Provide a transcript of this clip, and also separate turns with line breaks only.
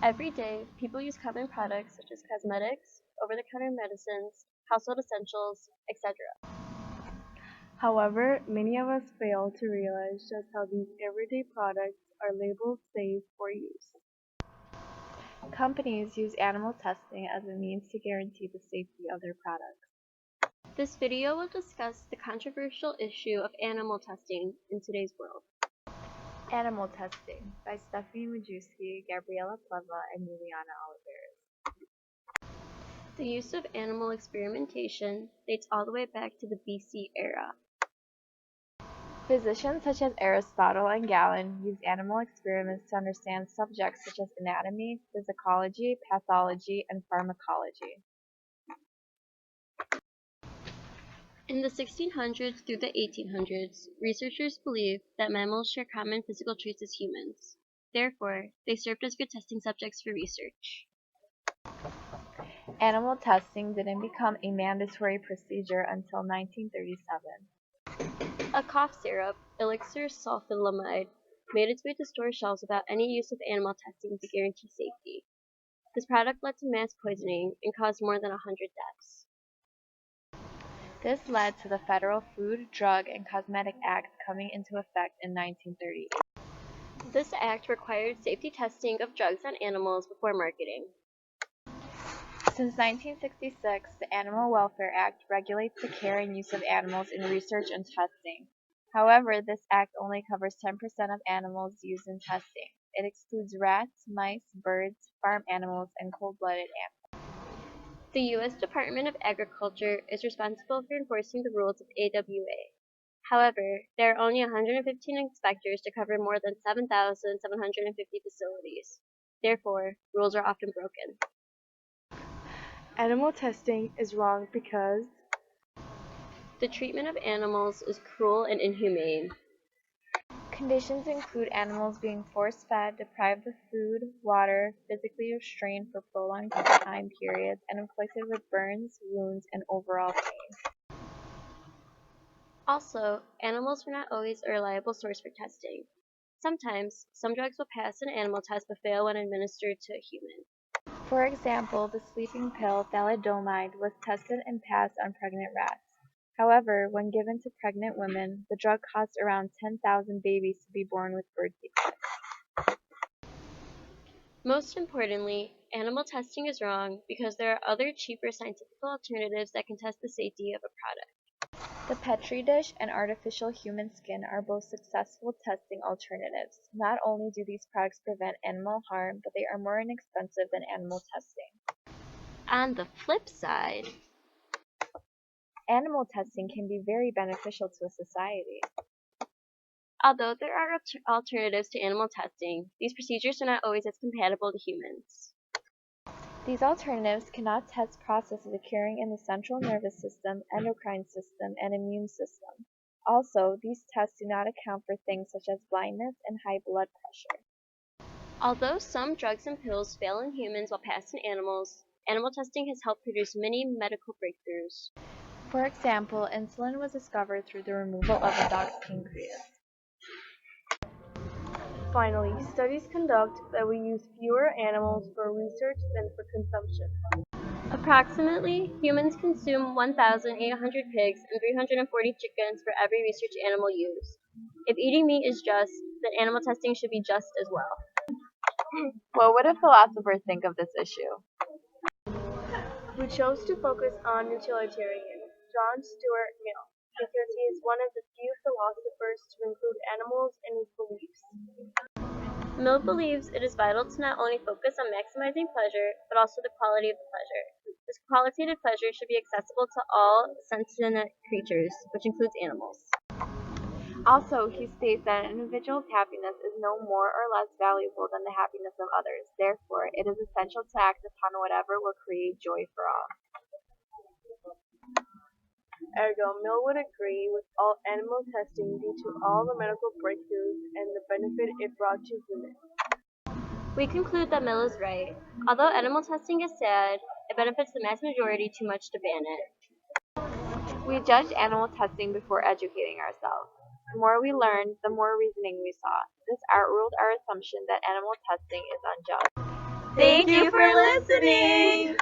Every day, people use common products such as cosmetics, over-the-counter medicines, household essentials, etc.
However, many of us fail to realize just how these everyday products are labeled safe for use. Companies use animal testing as a means to guarantee the safety of their products.
This video will discuss the controversial issue of animal testing in today's world.
Animal Testing by Stephanie Majewski, Gabriela Pleva, and Juliana Oliveira.
The use of animal experimentation dates all the way back to the BC era.
Physicians such as Aristotle and Galen used animal experiments to understand subjects such as anatomy, physiology, pathology, and pharmacology.
In the 1600s through the 1800s, researchers believed that mammals share common physical traits as humans. Therefore, they served as good testing subjects for research.
Animal testing didn't become a mandatory procedure until 1937.
A cough syrup, elixir sulfanilamide, made its way to store shelves without any use of animal testing to guarantee safety. This product led to mass poisoning and caused more than 100 deaths.
This led to the Federal Food, Drug, and Cosmetic Act coming into effect in 1938.
This act required safety testing of drugs on animals before marketing.
Since 1966, the Animal Welfare Act regulates the care and use of animals in research and testing. However, this act only covers 10% of animals used in testing. It excludes rats, mice, birds, farm animals, and cold-blooded animals.
The U.S. Department of Agriculture is responsible for enforcing the rules of AWA. However, there are only 115 inspectors to cover more than 7,750 facilities. Therefore, rules are often broken.
Animal testing is wrong because
the treatment of animals is cruel and inhumane.
Conditions include animals being force-fed, deprived of food, water, physically restrained for prolonged time periods, and inflicted with burns, wounds, and overall pain.
Also, animals are not always a reliable source for testing. Sometimes, some drugs will pass an animal test but fail when administered to a human.
For example, the sleeping pill thalidomide was tested and passed on pregnant rats. However, when given to pregnant women, the drug caused around 10,000 babies to be born with birth defects.
Most importantly, animal testing is wrong because there are other cheaper scientific alternatives that can test the safety of a product.
The Petri dish and artificial human skin are both successful testing alternatives. Not only do these products prevent animal harm, but they are more inexpensive than animal testing.
On the flip side,
animal testing can be very beneficial to a society.
Although there are alternatives to animal testing, these procedures are not always as compatible to humans.
These alternatives cannot test processes occurring in the central nervous system, endocrine system, and immune system. Also, these tests do not account for things such as blindness and high blood pressure.
Although some drugs and pills fail in humans while passed in animals, animal testing has helped produce many medical breakthroughs.
For example, insulin was discovered through the removal of a dog's pancreas. Finally, studies conduct that we use fewer animals for research than for consumption.
Approximately, humans consume 1,800 pigs and 340 chickens for every research animal used. If eating meat is just, then animal testing should be just as well.
What would a philosopher think of this issue?
We chose to focus on utilitarian John Stuart Mill because he is one of the few philosophers to include animals in his beliefs.
Mill believes it is vital to not only focus on maximizing pleasure, but also the quality of the pleasure. This qualitative pleasure should be accessible to all sentient creatures, which includes animals.
Also, he states that an individual's happiness is no more or less valuable than the happiness of others. Therefore, it is essential to act upon whatever will create joy for all.
Ergo, Mill would agree with all animal testing due to all the medical breakthroughs and the benefit it brought to humans.
We conclude that Mill is right. Although animal testing is sad, it benefits the mass majority too much to ban it.
We judge animal testing before educating ourselves. The more we learned, the more reasoning we saw. This outruled our assumption that animal testing is unjust.
Thank you for listening.